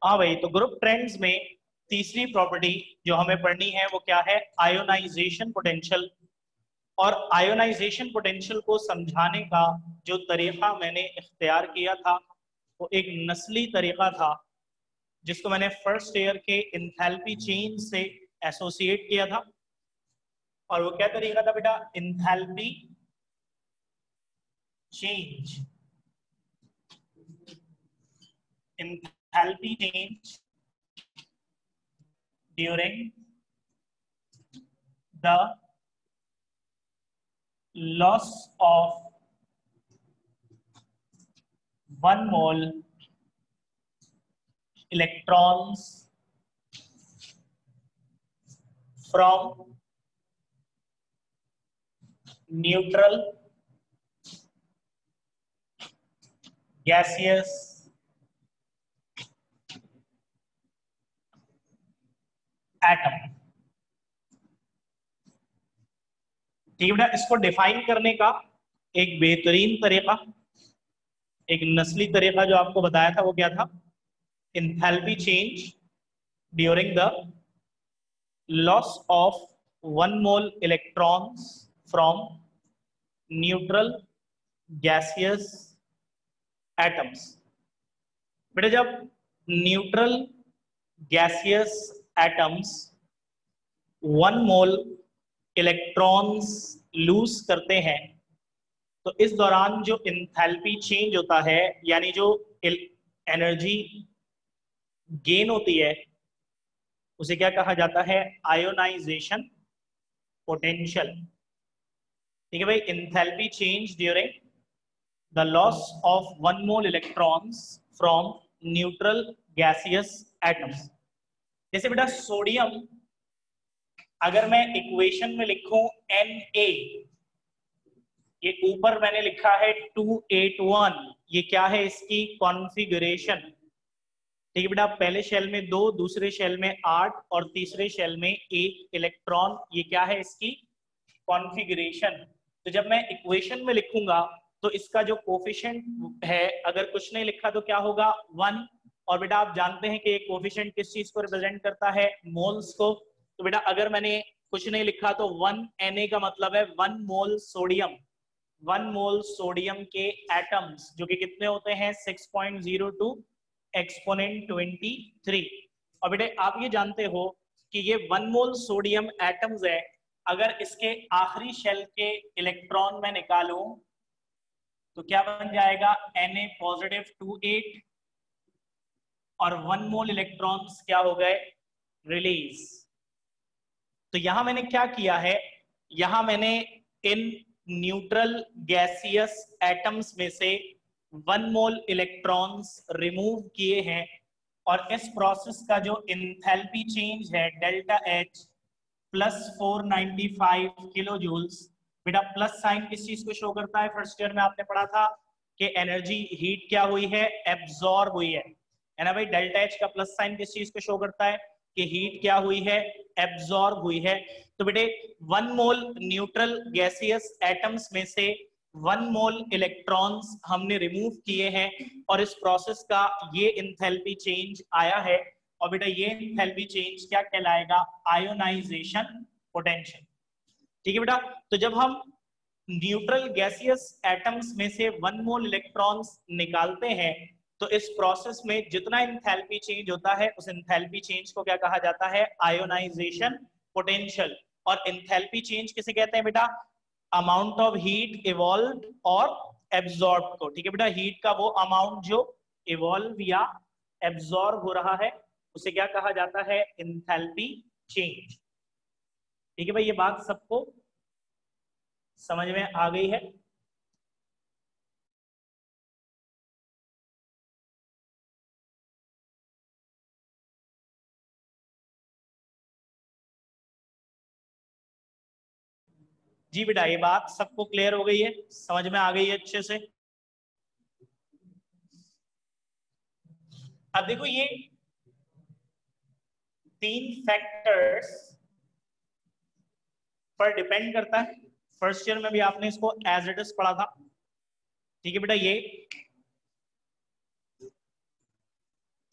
हाँ भाई, तो ग्रुप ट्रेंड्स में तीसरी प्रॉपर्टी जो हमें पढ़नी है वो क्या है? Ionization potential. और आयोनाइजेशन पोटेंशियल को समझाने का जो तरीका मैंने इख्तियार किया था वो एक नस्ली तरीका था, जिसको मैंने फर्स्ट ईयर के इंथैल्पी चेंज से एसोसिएट किया था। और वो क्या तरीका था बेटा? Enthalpy change. enthalpy change during the loss of 1 mole electrons from neutral gaseous atom। ठीक है बेटा, इसको डिफाइन करने का एक बेहतरीन तरीका, एक नस्ली तरीका जो आपको बताया था वो क्या था? Enthalpy change during the loss of 1 mole electrons from neutral gaseous atoms. बेटा, जब न्यूट्रल गैसियस एटम्स 1 मोल इलेक्ट्रॉन्स लूज करते हैं तो इस दौरान जो इंथैल्पी चेंज होता है, यानी जो एनर्जी गेन होती है, उसे क्या कहा जाता है? Ionization potential. ठीक है भाई, enthalpy change during the loss of 1 mole electrons from neutral gaseous atoms. जैसे बेटा सोडियम, अगर मैं इक्वेशन में लिखूं Na, ये ऊपर मैंने लिखा है 281, ये क्या है? इसकी कॉन्फ़िगरेशन। ठीक है बेटा, पहले शेल में 2, दूसरे शेल में 8 और तीसरे शेल में 1 इलेक्ट्रॉन, ये क्या है? इसकी कॉन्फ़िगरेशन। तो जब मैं इक्वेशन में लिखूंगा तो इसका जो कोफिशिएंट है, अगर कुछ नहीं लिखा तो क्या होगा? 1। और बेटा आप जानते हैं कि ये कोफिशिएंट किस चीज को रिप्रेजेंट करता है? मोल्स को। तो बेटा अगर मैंने कुछ नहीं लिखा तो 1 Na का मतलब है 1 मोल सोडियम। 1 मोल सोडियम के एटम्स जो कि कितने होते हैं? 6.02 एक्सपोनेंट 23। और बेटे आप ये जानते हो कि ये 1 मोल सोडियम एटम्स है, अगर इसके आखिरी शेल के इलेक्ट्रॉन में निकालूं तो क्या बन जाएगा? Na पॉजिटिव 28 और 1 मोल इलेक्ट्रॉन्स क्या हो गए? रिलीज। तो यहां मैंने क्या किया है? यहां मैंने इन न्यूट्रल गैसियस एटम्स में से 1 मोल इलेक्ट्रॉन्स रिमूव किए हैं, और इस प्रोसेस का जो इंथैल्पी चेंज है delta H plus 495 kilo joules. बेटा प्लस साइन किस चीज को शो करता है? फर्स्ट ईयर में आपने पढ़ा था कि एनर्जी हीट क्या हुई है? एब्जॉर्ब हुई है ना भाई। डेल्टा H का प्लस साइन किस चीज को शो करता है? कि हीट क्या हुई है? एब्जॉर्ब हुई है। तो बेटे 1 मोल न्यूट्रल गैसियस एटम्स में से 1 मोल इलेक्ट्रॉन्स हमने रिमूव किए हैं, और इस प्रोसेस का ये इंथैल्पी चेंज आया है। और बेटा ये इंथैल्पी चेंज क्या कहलाएगा? Ionization potential. ठीक है बेटा, तो जब हम न्यूट्रल गैसियस एटम्स में से 1 मोल इलेक्ट्रॉन्स निकालते हैं तो इस प्रोसेस में जितना इंथैल्पी चेंज होता है उस इंथैल्पी चेंज को क्या कहा जाता है? Ionization potential. और इंथैल्पी चेंज किसे कहते हैं बेटा? अमाउंट ऑफ हीट इवॉल्व और एब्जॉर्ब को। ठीक है बेटा, हीट का वो अमाउंट जो इवॉल्व या एब्जॉर्ब हो रहा है उसे क्या कहा जाता है? Enthalpy change. ठीक है भाई, ये बात सबको समझ में आ गई है? जी बेटा, ये बात सबको क्लियर हो गई है, समझ में आ गई है अच्छे से? अब देखो, ये 3 फैक्टर्स पर डिपेंड करता है। फर्स्ट ईयर में भी आपने इसको एज इट इज पढ़ा था। ठीक है बेटा, ये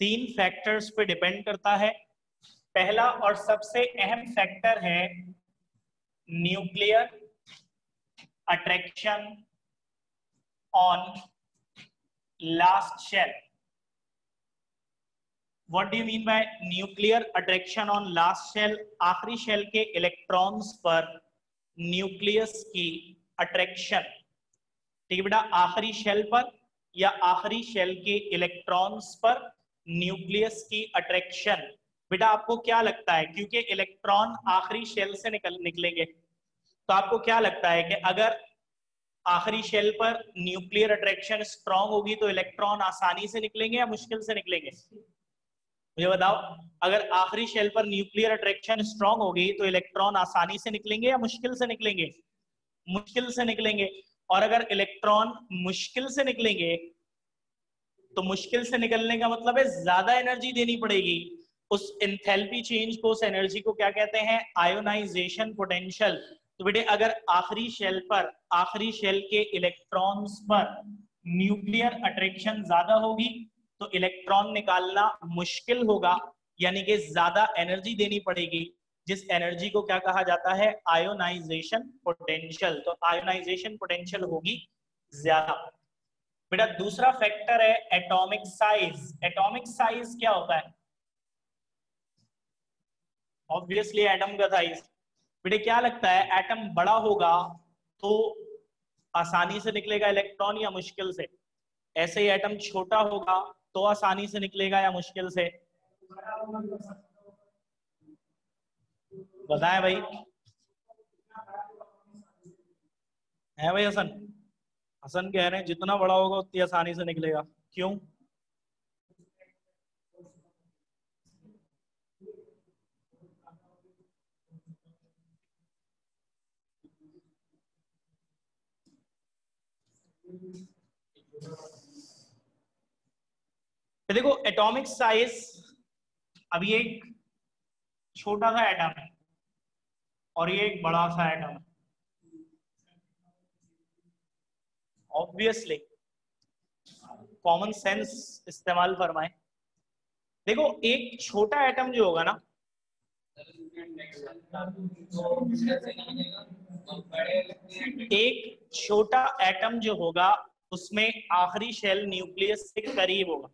3 फैक्टर्स पे डिपेंड करता है। पहला और सबसे अहम फैक्टर है nuclear attraction on last shell. What do you mean by nuclear attraction on last shell? आखिरी शेल के इलेक्ट्रॉन्स पर न्यूक्लियस की अट्रैक्शन। ठीक है बेटा, आखिरी शेल पर या आखिरी शेल के इलेक्ट्रॉन्स पर न्यूक्लियस की अट्रैक्शन। बेटा आपको क्या लगता है, क्योंकि इलेक्ट्रॉन आखिरी शेल से निकलेंगे, तो आपको क्या लगता है कि अगर आखिरी शेल पर न्यूक्लियर अट्रैक्शन स्ट्रांग होगी तो इलेक्ट्रॉन आसानी से निकलेंगे या मुश्किल से निकलेंगे? मुझे बताओ, अगर आखिरी शेल पर न्यूक्लियर अट्रैक्शन स्ट्रांग होगी तो इलेक्ट्रॉन आसानी से निकलेंगे या मुश्किल से निकलेंगे? मुश्किल से निकलेंगे। और अगर इलेक्ट्रॉन मुश्किल से निकलेंगे तो मुश्किल से निकलने का मतलब है ज्यादा एनर्जी देनी पड़ेगी। उस एंथैल्पी चेंज को, उस एनर्जी को क्या कहते हैं? Ionization potential. तो बेटे अगर आखिरी शेल पर, आखिरी शेल के इलेक्ट्रॉन्स पर न्यूक्लियर अट्रैक्शन ज्यादा होगी तो इलेक्ट्रॉन निकालना मुश्किल होगा, यानी कि ज्यादा एनर्जी देनी पड़ेगी, जिस एनर्जी को क्या कहा जाता है? Ionization potential. तो आयोनाइजेशन पोटेंशियल होगी ज्यादा। बेटा दूसरा फैक्टर है एटॉमिक साइज। एटॉमिक साइज क्या होता है? ऑब्वियसली एटम का साइज। बेटे क्या लगता है, एटम बड़ा होगा तो आसानी से निकलेगा इलेक्ट्रॉन या मुश्किल से? ऐसे ही एटम छोटा होगा तो आसानी से निकलेगा या मुश्किल से? बताएं भाई। है भाई हसन? हसन कह रहे हैं जितना बड़ा होगा उतनी आसानी से निकलेगा। क्यों? देखो एटॉमिक साइज, अभी एक छोटा सा एटम है और ये एक बड़ा सा एटम है। ऑब्वियसली कॉमन सेंस इस्तेमाल फरमाएं। देखो एक छोटा एटम जो होगा ना, एक छोटा एटम जो होगा उसमें आखिरी शेल न्यूक्लियस से करीब होगा,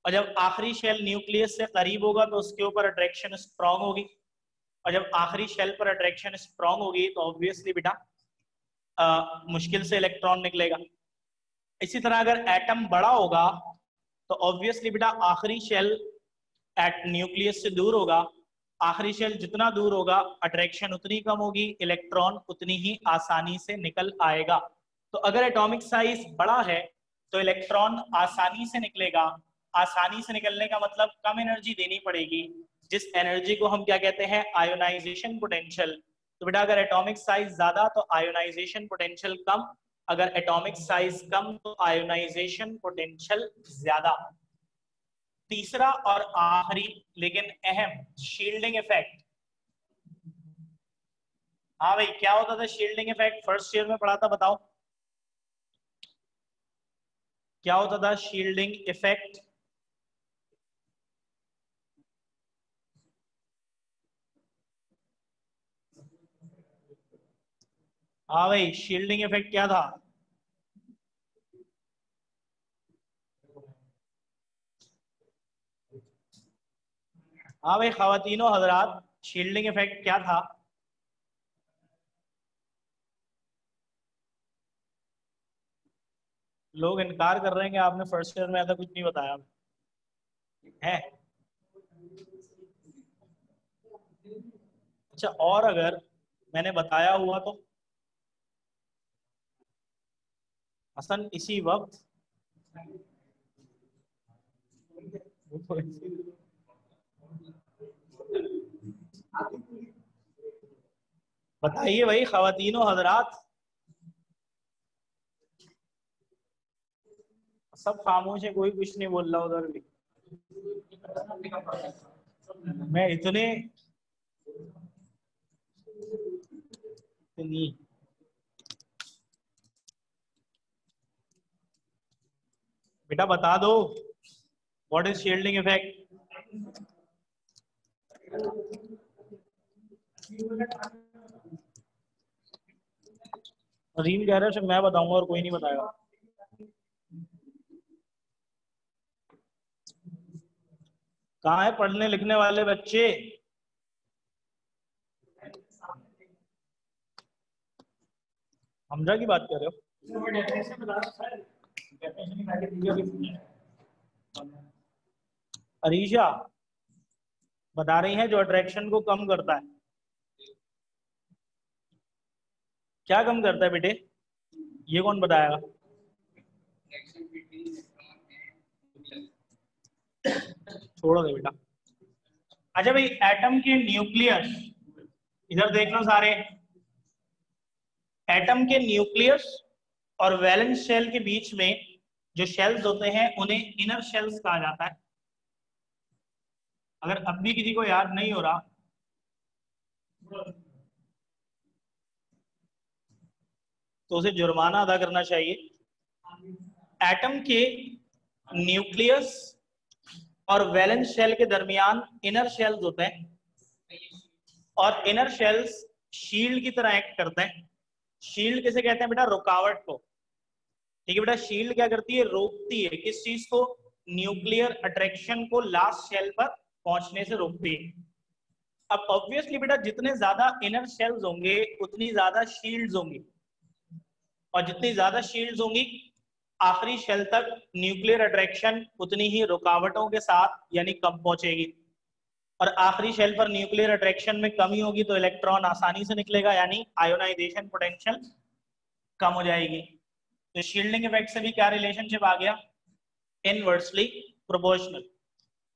और जब आखिरी शेल न्यूक्लियस से करीब होगा तो उसके ऊपर अट्रैक्शन स्ट्रांग होगी, और जब आखिरी शेल पर अट्रैक्शन स्ट्रांग होगी तो ऑब्वियसली बेटा मुश्किल से इलेक्ट्रॉन निकलेगा। इसी तरह अगर एटम बड़ा होगा तो ऑब्वियसली बेटा आखिरी शेल एट न्यूक्लियस से दूर होगा। आखिरी शेल जितना दूर होगा अट्रैक्शन उतनी कम होगी, इलेक्ट्रॉन उतनी ही आसानी से निकल आएगा। तो अगर एटॉमिक साइज बड़ा है तो इलेक्ट्रॉन आसानी से निकलेगा। आसानी से निकलने का मतलब कम एनर्जी देनी पड़ेगी, जिस एनर्जी को हम क्या कहते हैं? Ionization potential. तो बेटा अगर एटॉमिक साइज ज्यादा तो आयोनाइजेशन पोटेंशियल कम, अगर एटॉमिक साइज कम तो आयोनाइजेशन पोटेंशियल ज्यादा। तीसरा और आखिरी लेकिन अहम, शील्डिंग इफेक्ट। हाँ भाई क्या होता था शील्डिंग इफेक्ट? फर्स्ट ईयर में पढ़ा था, बताओ क्या होता था शील्डिंग इफेक्ट? हाँ भाई शील्डिंग इफेक्ट क्या था? हाँ भाई खवातीनो हजरात, शील्डिंग इफेक्ट क्या था? लोग इनकार कर रहे हैं कि आपने फर्स्ट ईयर में ऐसा कुछ नहीं बताया है। अच्छा, और अगर मैंने बताया हुआ तो? हसन इसी वक्त बताइए भाई खवातीनो हजरात। सब खामोश है, कोई कुछ नहीं बोल रहा उधर भी। मैं इतनी बेटा बता दो। What is shielding effect? Azim कह रहे हैं मैं बताऊंगा और कोई नहीं बताएगा। कहाँ है पढ़ने लिखने वाले बच्चे? हमजा की बात कर रहे हो? अरीशा बता रही हैं जो अट्रैक्शन को कम करता है। क्या कम करता है बेटे? ये कौन बताएगा? छोड़ो दे बेटा। अच्छा भाई, एटम के न्यूक्लियस, इधर देख लो सारे। एटम के न्यूक्लियस और वैलेंस शेल के बीच में जो शेल्स होते हैं उन्हें इनर शेल्स कहा जाता है। अगर अब भी किसी को याद नहीं हो रहा तो उसे जुर्माना अदा करना चाहिए। एटम के न्यूक्लियस और वैलेंस शेल के दरमियान इनर शेल्स होते हैं और इनर शेल्स शील्ड की तरह एक्ट करते हैं। शील्ड किसे कहते हैं बेटा? रुकावट को। ठीक है बेटा, शील्ड क्या करती है? रोकती है किस चीज को? न्यूक्लियर अट्रैक्शन को लास्ट शेल पर पहुंचने से रोकती है। अब ऑब्वियसली बेटा जितने ज्यादा इनर शेल्स होंगे उतनी ज्यादा शील्ड्स होंगी, और जितनी ज्यादा शील्ड्स होंगी आखिरी शेल तक न्यूक्लियर अट्रैक्शन उतनी ही रुकावटों के साथ यानी कम पहुंचेगी। और आखिरी शेल पर न्यूक्लियर अट्रैक्शन में कमी होगी तो इलेक्ट्रॉन आसानी से निकलेगा, यानी आयोनाइजेशन पोटेंशियल कम हो जाएगी। तो शील्डिंग इफेक्ट से भी क्या रिलेशनशिप आ गया? Inversely proportional.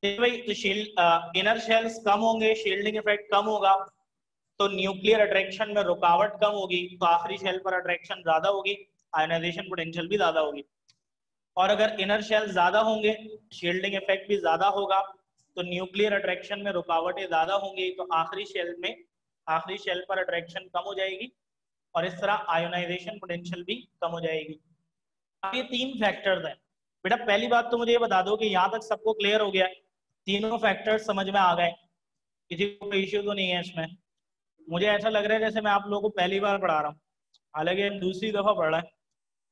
भाई तो शील्ड इनर शेल्स कम होंगे, शील्डिंग इफेक्ट कम होगा, तो न्यूक्लियर अट्रैक्शन में रुकावट कम होगी, तो आखिरी शेल पर अट्रैक्शन ज्यादा होगी, आयोनाइजेशन पोटेंशियल भी ज्यादा होगी। और अगर इनर शेल ज्यादा होंगे, शील्डिंग इफेक्ट भी ज्यादा होगा, तो न्यूक्लियर अट्रैक्शन में रुकावटें ज्यादा होंगी, तो आखिरी शेल पर अट्रैक्शन कम हो जाएगी और इस तरह आयोनाइजेशन पोटेंशियल भी कम हो जाएगी। अब ये तीन फैक्टर्स हैं बेटा। पहली बात तो मुझे ये बता दो कि यहाँ तक सबको क्लियर हो गया? तीनों फैक्टर्स समझ में आ गए? किसी को कोई इश्यू तो नहीं है इसमें? मुझे ऐसा लग रहा है जैसे मैं आप लोगों को पहली बार पढ़ा रहा हूँ, हालांकि हम दूसरी दफा पढ़ रहे हैं।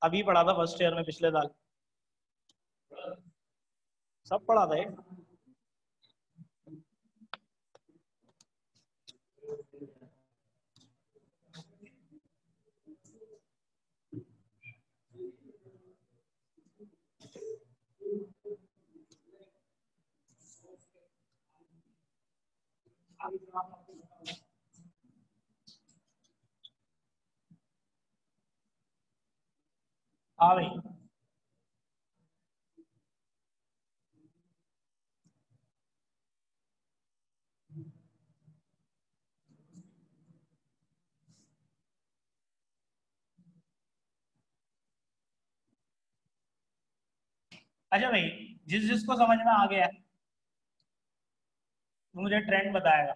अभी पढ़ा था फर्स्ट ईयर में पिछले साल, सब पढ़ा था। हाँ भाई, अच्छा भाई, जिस जिसको समझ में आ गया है वो मुझे ट्रेंड बताएगा।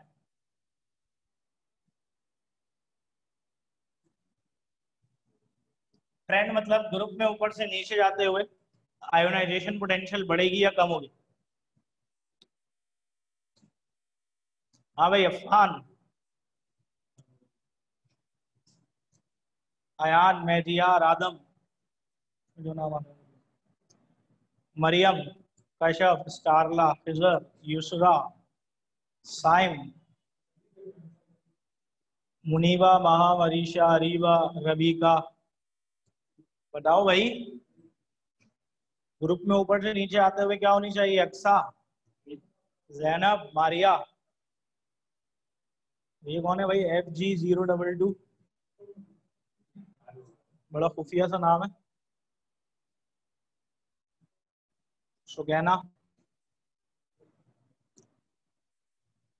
ट्रेंड मतलब ग्रुप में ऊपर से नीचे जाते हुए आयोनाइजेशन पोटेंशियल बढ़ेगी या कम होगी? हाँ भाई, अफहान, अयान, मेहदिया, आदम, जो नाम आता है, मरियम, कशफ, स्टारला, फिजर, यूसरा, साइम, मुनीबा, महा, मरीशा, अरीबा, रबीका। बताओ भाई, ग्रुप में ऊपर से नीचे आते हुए क्या होनी चाहिए? अक्सा, जैनब, मारिया। ये कौन है भाई? FG022, बड़ा खुफिया सा नाम है। सुगैना,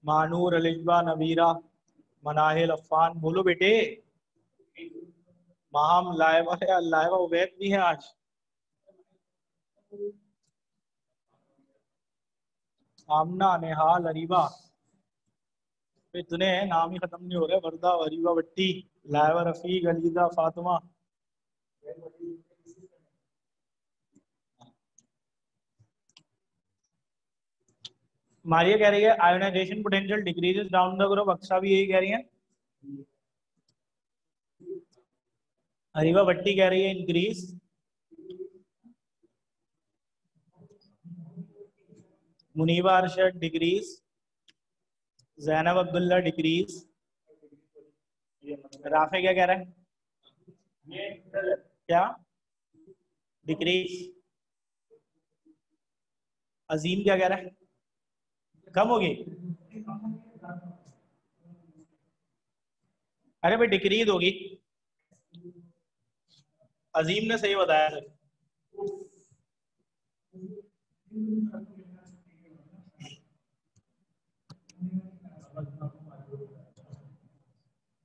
मानूर, अलिजबा, नबीरा, मनाहिल, अफान। बोलो बेटे। माहम, लाइबा है, लाइबा उबैद भी है आज। आमना, नेहाल, अरीबा। इतने हैं, नाम ही खत्म नहीं हो रहे। वर्दा, अरीबा भट्टी, लाइबा, रफीक, अलीदा, फातिमा। मारिया कह रही है ionization potential decreases down the group, Aksha भी यही कह रही है। हरीवा भट्टी कह रही है increase. Muniba Arshad decrease. Zainab Abdullah decrease. Rafay क्या कह रहा है? क्या डिक्रीज? अजीम क्या कह रहा है? कम होगी। अरे भाई डिक्रीज होगी। अजीम ने सही बताया सर।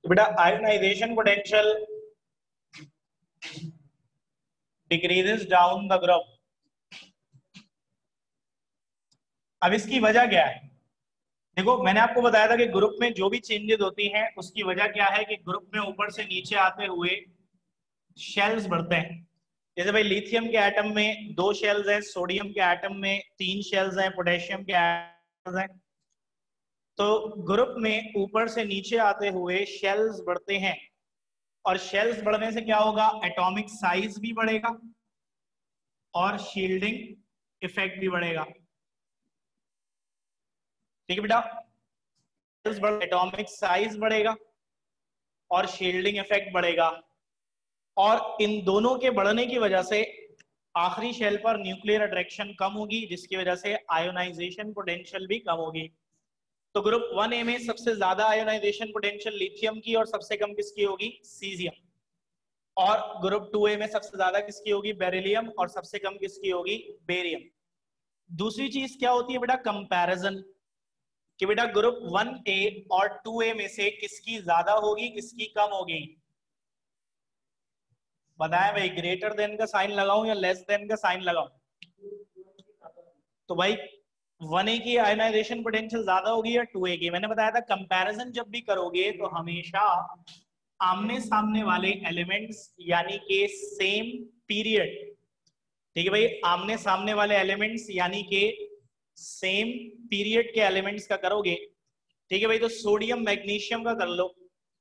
तो बेटा ionisation potential decreases down the group. अब इसकी वजह क्या है? देखो मैंने आपको बताया था कि ग्रुप में जो भी चेंजेस होती हैं उसकी वजह क्या है कि ग्रुप में ऊपर से नीचे आते हुए शेल्स बढ़ते हैं। जैसे भाई लिथियम के एटम में 2 शेल्स हैं, सोडियम के एटम में 3 शेल्स हैं, पोटेशियम के एटम हैं। तो ग्रुप में ऊपर से नीचे आते हुए शेल्स बढ़ते हैं और शेल्स बढ़ने से क्या होगा? एटॉमिक साइज भी बढ़ेगा और शील्डिंग इफेक्ट भी बढ़ेगा। ठीक है बेटा, एटॉमिक साइज बढ़ेगा और शील्डिंग इफेक्ट बढ़ेगा और इन दोनों के बढ़ने की वजह से आखिरी शेल पर न्यूक्लियर अट्रैक्शन कम होगी जिसकी वजह से आयोनाइजेशन पोटेंशियल भी कम होगी। तो ग्रुप 1A में सबसे ज्यादा आयोनाइजेशन पोटेंशियल लिथियम की और सबसे कम किसकी होगी? सीजियम। और ग्रुप 2A में सबसे ज्यादा किसकी होगी? बेरिलियम। और सबसे कम किसकी होगी? बेरियम। दूसरी चीज क्या होती है बेटा? कंपैरिजन, कि बेटा ग्रुप 1A और 2A में से किसकी ज्यादा होगी किसकी कम होगी? बताएं भाई, ग्रेटर देन का साइन लगाऊं या लेस देन का साइन लगाऊं? तो भाई 1A की आयनाइजेशन पोटेंशियल ज्यादा होगी या 2A की? मैंने बताया था कंपैरिजन जब भी करोगे तो हमेशा आमने सामने वाले एलिमेंट्स यानी कि सेम पीरियड, ठीक है भाई, आमने सामने वाले एलिमेंट्स यानी कि सेम पीरियड के एलिमेंट्स का करोगे। ठीक है भाई, तो सोडियम मैग्नीशियम का कर लो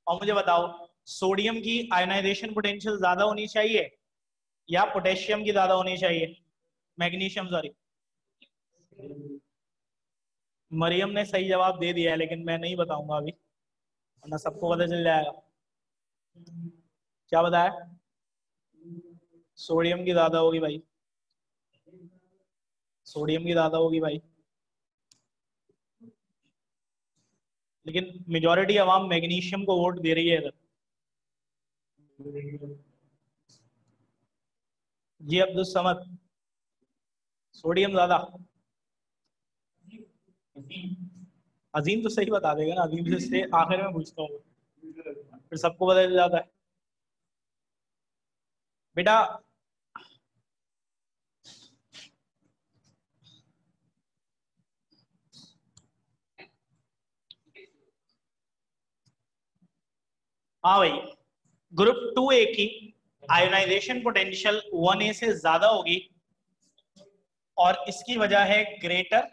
और मुझे बताओ सोडियम की आयनाइजेशन पोटेंशियल ज्यादा होनी चाहिए या पोटेशियम की ज्यादा होनी चाहिए? Magnesium, sorry. मरियम ने सही जवाब दे दिया है लेकिन मैं नहीं बताऊंगा अभी, वरना सबको पता चल जाएगा। क्या बताया? सोडियम की ज्यादा होगी भाई, सोडियम की ज्यादा होगी भाई, लेकिन मेजोरिटी अवाम मैग्नीशियम को वोट दे रही है इधर। जी अब्दुल समद, सोडियम ज्यादा। अजीम तो सही बता देगा ना, अजीम से आखिर में पूछता हूँ फिर सबको पता चल जाता है। बेटा हाँ भाई, ग्रुप 2A की आयोनाइजेशन पोटेंशियल 1A से ज्यादा होगी और इसकी वजह है greater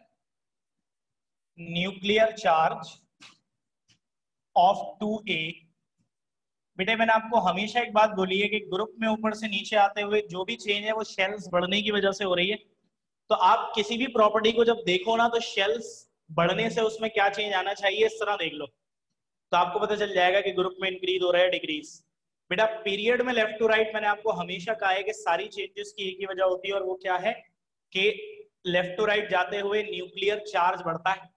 nuclear charge of 2A। बेटे मैंने आपको हमेशा एक बात बोली है कि ग्रुप में ऊपर से नीचे आते हुए जो भी चेंज है वो शेल्स बढ़ने की वजह से हो रही है। तो आप किसी भी प्रॉपर्टी को जब देखो ना तो शेल्स बढ़ने से उसमें क्या चेंज आना चाहिए इस तरह देख लो, तो आपको पता चल जाएगा कि ग्रुप में इंक्रीज हो रहा है डिक्रीज। बेटा पीरियड में लेफ्ट टू राइट मैंने आपको हमेशा कहा है कि सारी चेंजेस की एक ही वजह होती है और वो क्या है कि लेफ्ट टू राइट जाते हुए न्यूक्लियर चार्ज बढ़ता है।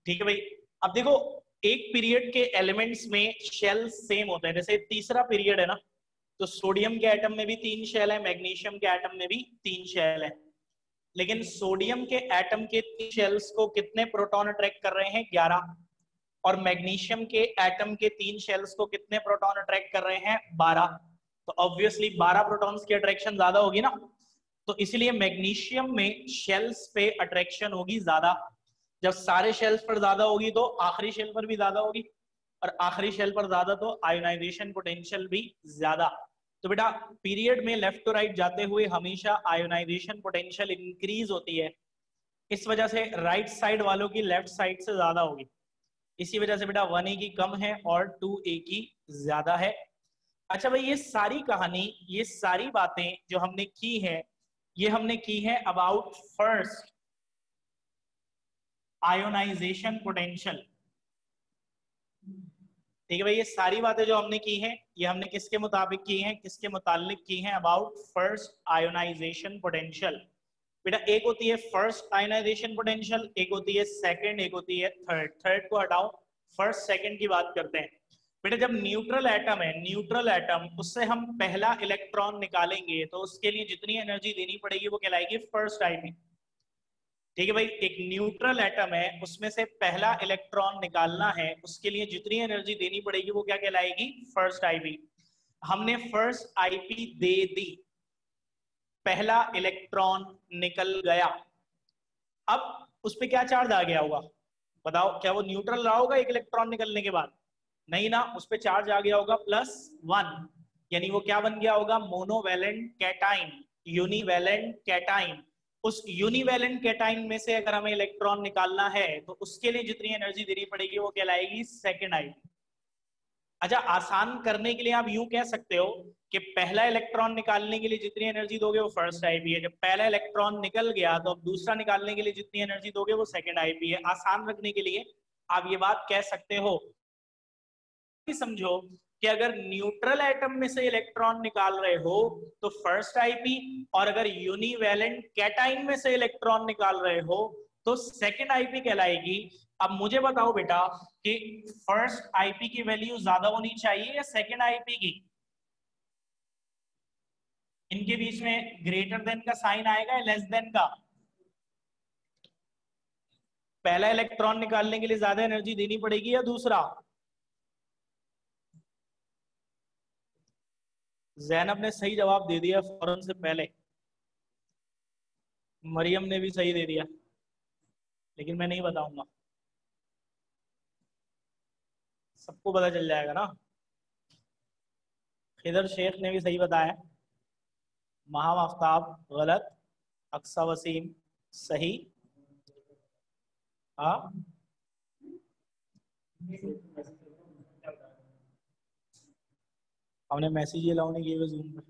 ठीक है भाई, अब देखो एक पीरियड के एलिमेंट्स में शेल सेम होते हैं, जैसे तीसरा पीरियड है ना, तो सोडियम के एटम में भी 3 शेल है, मैग्नीशियम के एटम में भी 3 शेल है, लेकिन सोडियम के एटम के 3 शेल्स को कितने प्रोटॉन अट्रैक्ट कर रहे हैं? 11। और मैग्नीशियम के एटम के 3 शेल्स को कितने प्रोटॉन अट्रैक्ट कर रहे हैं? 12। तो ऑब्वियसली 12 प्रोटॉन्स की अट्रैक्शन ज्यादा होगी ना, तो इसलिए मैग्नीशियम में शेल्स पे अट्रैक्शन होगी ज्यादा। जब सारे शेल्स पर ज्यादा होगी तो आखिरी शेल पर भी ज्यादा होगी, और आखिरी शेल पर ज्यादा तो आयोनाइजेशन पोटेंशियल भी ज्यादा। तो बेटा पीरियड में लेफ्ट टू राइट जाते हुए हमेशा आयोनाइजेशन पोटेंशियल इंक्रीज होती है इस वजह से राइट साइड वालों की लेफ्ट साइड से ज्यादा होगी, इसी वजह से बेटा 1a की कम है और 2a की ज्यादा है। अच्छा भाई, ये सारी कहानी, ये सारी बातें जो हमने की है, ये हमने की है अबाउट फर्स्ट आयोनाइजेशन पोटेंशियल। ठीक है भाई, ये सारी बातें जो हमने की हैं, ये हमने किसके मुताबिक की हैं, किसके मुतालिक की हैं, अबाउट फर्स्ट आयोनाइजेशन पोटेंशियल। बेटा एक होती है फर्स्ट आयोनाइजेशन पोटेंशियल, एक होती है सेकंड, एक होती है थर्ड। थर्ड को हटाओ, फर्स्ट सेकंड की बात करते हैं। बेटा जब न्यूट्रल एटम है, न्यूट्रल एटम, उससे हम पहला इलेक्ट्रॉन निकालेंगे तो उसके लिए जितनी एनर्जी देनी पड़ेगी वो कहलाएगी फर्स्ट आईपी। ठीक है भाई, एक न्यूट्रल एटम है, उसमें से पहला इलेक्ट्रॉन निकालना है, उसके लिए जितनी एनर्जी देनी पड़ेगी वो क्या कहलाएगी, फर्स्ट आईपी। हमने फर्स्ट आईपी दे दी, पहला इलेक्ट्रॉन निकल गया। अब उस पर क्या चार्ज आ गया होगा बताओ, क्या वो न्यूट्रल रहा होगा एक इलेक्ट्रॉन निकलने के बाद? नहीं ना, उस पर चार्ज आ गया होगा +1, यानी वो क्या बन गया होगा, मोनोवैलेंट कैटाइन, यूनिवैलेंट कैटाइन। उस यूनिवैलेंट कैटाइन में से अगर हमें इलेक्ट्रॉन निकालना है तो उसके लिए जितनी एनर्जी देनी पड़ेगी वो कहलाएगी सेकेंड आईपी। अच्छा, आसान करने के लिए आप यूं कह सकते हो कि पहला इलेक्ट्रॉन निकालने के लिए जितनी एनर्जी दोगे वो फर्स्ट आईपी है, जब पहला इलेक्ट्रॉन निकल गया तो अब दूसरा निकालने के लिए जितनी एनर्जी दोगे वो सेकेंड आईपी है। आसान रखने के लिए आप ये बात कह सकते हो। समझो कि अगर न्यूट्रल एटम में से इलेक्ट्रॉन निकाल रहे हो तो फर्स्ट आईपी, और अगर यूनिवैलेंट कैटाइन में से इलेक्ट्रॉन निकाल रहे हो तो सेकेंड आईपी कहलाएगी। अब मुझे बताओ बेटा कि फर्स्ट आईपी की वैल्यू ज्यादा होनी चाहिए या सेकेंड आईपी की? इनके बीच में ग्रेटर देन का साइन आएगा या लेस देन का? पहला इलेक्ट्रॉन निकालने के लिए ज्यादा एनर्जी देनी पड़ेगी या दूसरा? जैनब ने सही जवाब दे दिया फौरन से पहले, मरियम ने भी सही दे दिया, लेकिन मैं नहीं बताऊंगा, सबको पता चल जाएगा ना। खिदर शेख ने भी सही बताया, महाम आफ्ताब गलत, अक्सा वसीम सही। हाँ, हमने मैसेज अलाउ नहीं किए हुए जूम पर।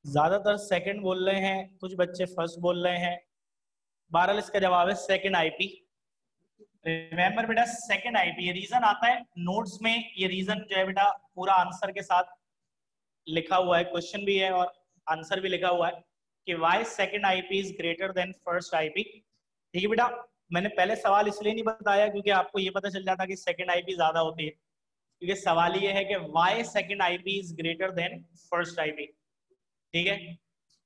ज्यादातर सेकंड बोल रहे हैं, कुछ बच्चे फर्स्ट बोल रहे हैं। बहरहाल इसका जवाब है सेकंड आईपी। रिमेंबर बेटा, सेकंड आईपी। ये रीजन आता है नोट्स में, ये रीजन जो है बेटा पूरा आंसर के साथ लिखा हुआ है, क्वेश्चन भी है और आंसर भी लिखा हुआ है कि why second IP is greater than first IP. ठीक है बेटा, मैंने पहले सवाल इसलिए नहीं बताया क्योंकि आपको ये पता चल जाता कि सेकंड आईपी ज्यादा होती है, क्योंकि सवाल ये है कि why second IP is greater than first IP. ठीक है,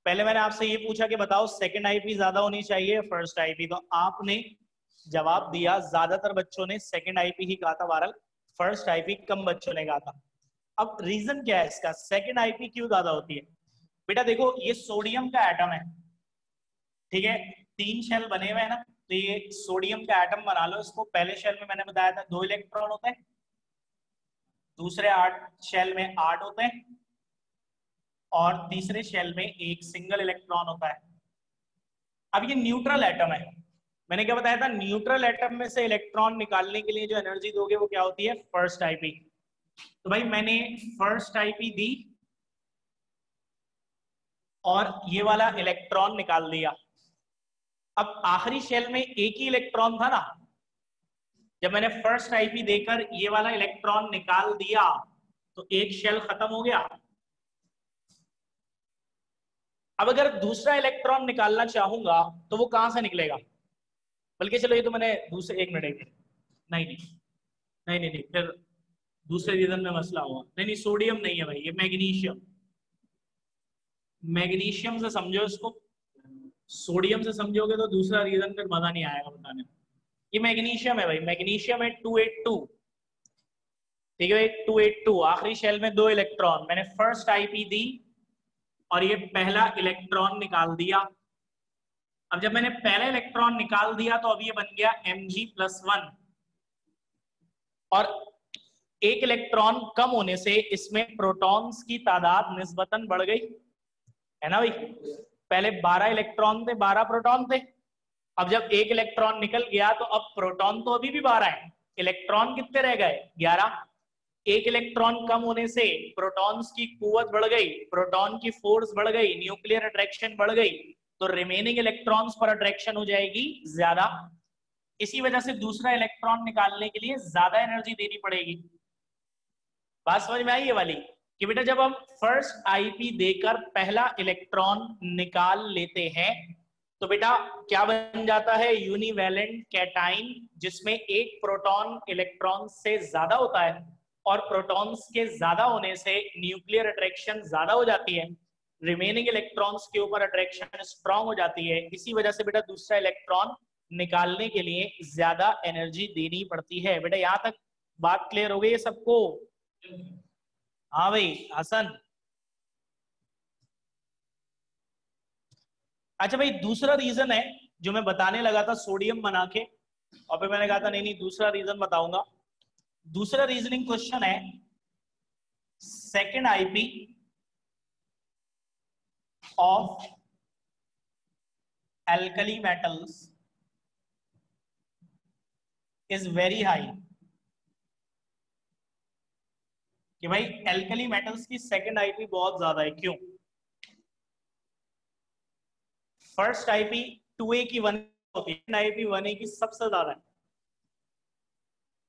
पहले मैंने आपसे ये पूछा कि बताओ सेकंड आईपी ज्यादा होनी चाहिए फर्स्ट आईपी, तो आपने जवाब दिया, ज्यादातर बच्चों ने सेकंड आईपी ही कहा था, बहरहाल फर्स्ट आईपी कम बच्चों ने कहा था। अब रीजन क्या है इसका, सेकंड आईपी क्यों ज्यादा होती है? बेटा देखो, ये सोडियम का एटम है, ठीक है, 3 शेल बने हुए हैं ना, तो ये सोडियम का एटम बना लो इसको। पहले शेल में मैंने बताया था 2 इलेक्ट्रॉन होते हैं, दूसरे 8 शेल में 8 होते हैं, और तीसरे शेल में एक सिंगल इलेक्ट्रॉन होता है। अब ये न्यूट्रल एटम है, मैंने क्या बताया था, न्यूट्रल एटम में से इलेक्ट्रॉन निकालने के लिए जो एनर्जी दोगे वो क्या होती है, फर्स्ट आईपी। तो भाई मैंने फर्स्ट आईपी दी और ये वाला इलेक्ट्रॉन निकाल दिया। अब आखिरी शेल में एक ही इलेक्ट्रॉन था ना, जब मैंने फर्स्ट आईपी देकर ये वाला इलेक्ट्रॉन निकाल दिया तो एक शेल खत्म हो गया। अब अगर दूसरा इलेक्ट्रॉन निकालना चाहूंगा तो वो कहां से निकलेगा? बल्कि चलो ये तो मैंने दूसरे, एक मिनट, नहीं नहीं नहीं नहीं नहीं, फिर दूसरे रीजन में मसला हुआ। नहीं नहीं, सोडियम नहीं है भाई, ये मैग्नीशियम। मैग्नीशियम से समझो इसको, सोडियम से समझोगे तो दूसरा रीजन फिर मजा नहीं आएगा बताने में। ये मैग्नीशियम है भाई, मैग्नीशियम है 282। ठीक है, 282 आखिरी शेल में 2 इलेक्ट्रॉन, मैंने फर्स्ट आईपी दी और ये पहला इलेक्ट्रॉन निकाल दिया। अब जब मैंने पहला इलेक्ट्रॉन निकाल दिया तो अब ये बन गया Mg+1, और एक इलेक्ट्रॉन कम होने से इसमें प्रोटॉन्स की तादाद निस्बतन बढ़ गई। है ना भाई। पहले 12 इलेक्ट्रॉन थे, 12 प्रोटॉन थे। अब जब एक इलेक्ट्रॉन निकल गया तो अब प्रोटॉन तो अभी भी 12 है, इलेक्ट्रॉन कितने रह गए? 11। एक इलेक्ट्रॉन कम होने से प्रोटॉन्स की कुवत बढ़ गई, प्रोटॉन की फोर्स बढ़ गई, न्यूक्लियर अट्रैक्शन बढ़ गई, तो रिमेनिंग इलेक्ट्रॉन्स पर अट्रैक्शन हो जाएगी ज्यादा। इसी वजह से दूसरा इलेक्ट्रॉन निकालने के लिए ज्यादा एनर्जी देनी पड़ेगी। बात समझ में आई ये वाली? कि बेटा जब हम फर्स्ट आईपी देकर पहला इलेक्ट्रॉन निकाल लेते हैं तो बेटा क्या बन जाता है? यूनिवैलेंट कैटाइन, जिसमें एक प्रोटॉन इलेक्ट्रॉन से ज्यादा होता है और प्रोटॉन्स के ज्यादा होने से न्यूक्लियर अट्रैक्शन ज्यादा हो जाती है, रिमेनिंग इलेक्ट्रॉन्स के ऊपर अट्रैक्शन स्ट्रांग हो जाती है। इसी वजह से बेटा दूसरा इलेक्ट्रॉन निकालने के लिए ज्यादा एनर्जी देनी पड़ती है। बेटा यहां तक बात क्लियर हो गई है सबको? हाँ भाई हसन। अच्छा भाई, दूसरा रीजन है जो मैं बताने लगा था सोडियम बना के, और फिर मैंने कहा था नहीं नहीं दूसरा रीजन बताऊंगा। दूसरा रीजनिंग क्वेश्चन है, second IP of alkali metals is very high. कि भाई एल्कली मेटल्स की सेकेंड आईपी बहुत ज्यादा है, क्यों? फर्स्ट आईपी 2A की 1 होती है, आईपी 1A की सबसे ज्यादा है।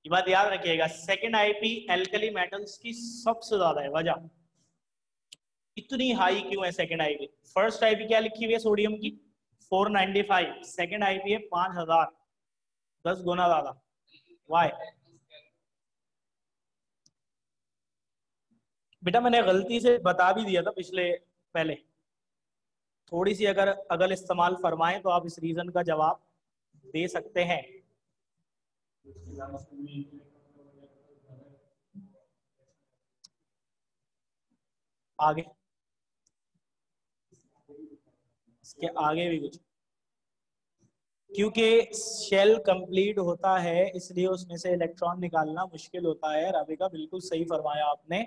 ये बात याद रखिएगा, सेकेंड आईपी एल्कली मेटल्स की सबसे ज्यादा है। वजह इतनी हाई क्यों है सेकेंड आईपी? फर्स्ट आईपी क्या लिखी हुई है सोडियम की? 495, सेकेंड आईपी है 5000, 10 गुना ज्यादा। वाई? बेटा मैंने गलती से बता भी दिया था पिछले पहले, थोड़ी सी अगर अगल इस्तेमाल फरमाएं तो आप इस रीजन का जवाब दे सकते हैं। आगे, इसके आगे भी कुछ, क्योंकि शेल कंप्लीट होता है इसलिए उसमें से इलेक्ट्रॉन निकालना मुश्किल होता है। राबिका बिल्कुल सही फरमाया आपने।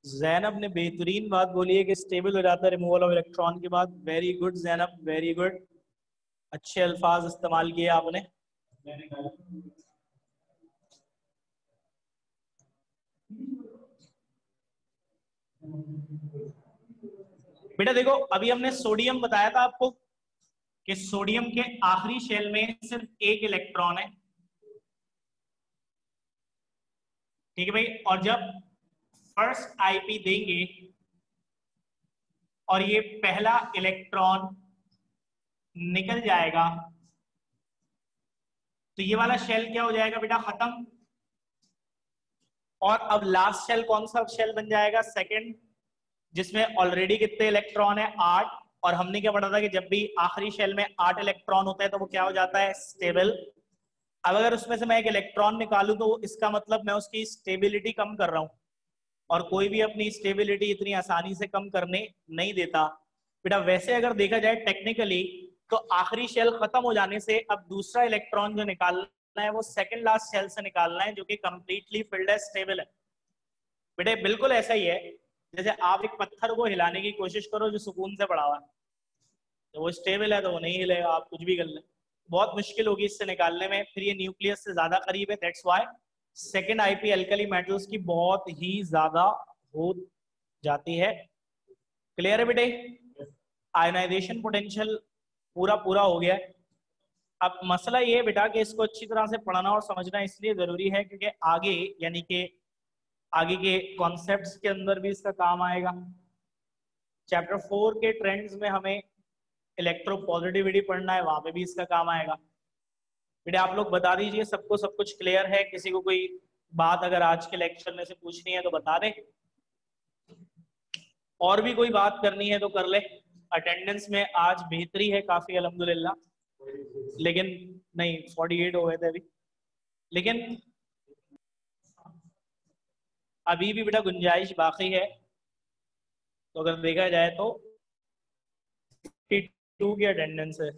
जैनब ने बेहतरीन बात बोली है कि स्टेबल हो जाता है रिमूवल ऑफ इलेक्ट्रॉन के बाद। Very good Zainab, very good, अच्छे अल्फाज इस्तेमाल किए आपने। बेटा देखो अभी हमने सोडियम बताया था आपको कि सोडियम के आखिरी शेल में सिर्फ एक इलेक्ट्रॉन है, ठीक है भाई। और जब फर्स्ट आईपी देंगे और ये पहला इलेक्ट्रॉन निकल जाएगा तो ये वाला शेल क्या हो जाएगा बेटा? खत्म। और अब लास्ट शेल कौन सा शेल बन जाएगा? सेकंड, जिसमें ऑलरेडी कितने इलेक्ट्रॉन है? 8। और हमने क्या पढ़ा था कि जब भी आखिरी शेल में 8 इलेक्ट्रॉन होता है तो वो क्या हो जाता है? स्टेबल। अब अगर उसमें से मैं एक इलेक्ट्रॉन निकालूं तो इसका मतलब मैं उसकी स्टेबिलिटी कम कर रहा हूं, और कोई भी अपनी स्टेबिलिटी इतनी आसानी से कम करने नहीं देता। बेटा वैसे अगर देखा जाए टेक्निकली तो आखिरी शेल खत्म हो जाने से अब दूसरा इलेक्ट्रॉन जो निकालना है वो सेकंड लास्ट शेल से निकालना है, जो कि कंप्लीटली फिल्ड है, स्टेबल है। बेटे बिल्कुल ऐसा ही है जैसे आप एक पत्थर को हिलाने की कोशिश करो जो सुकून से पड़ा हुआ है, तो वो स्टेबल है तो वो नहीं हिलेगा, आप कुछ भी कर ले, बहुत मुश्किल होगी इससे निकालने में। फिर ये न्यूक्लियस से ज्यादा करीब है, that's why second IP alkali metals की बहुत ही ज्यादा हो जाती है। क्लियर है बेटे? आयनाइजेशन पोटेंशियल पूरा पूरा हो गया है। अब मसला ये है बेटा कि इसको अच्छी तरह से पढ़ना और समझना इसलिए जरूरी है क्योंकि आगे यानी कि आगे के कॉन्सेप्ट्स के अंदर भी इसका काम आएगा। चैप्टर 4 के ट्रेंड्स में हमें इलेक्ट्रो पॉजिटिविटी पढ़ना है, वहां पे भी इसका काम आएगा। बेटा आप लोग बता दीजिए सबको सब कुछ क्लियर है? किसी को कोई बात अगर आज के लेक्चर में से पूछनी है तो बता दे, और भी कोई बात करनी है तो कर ले। अटेंडेंस में आज बेहतरी है काफी अल्हम्दुलिल्लाह, लेकिन नहीं 48 हो गए थे अभी, लेकिन अभी भी बेटा गुंजाइश बाकी है। तो अगर देखा जाए तो 52 की अटेंडेंस है।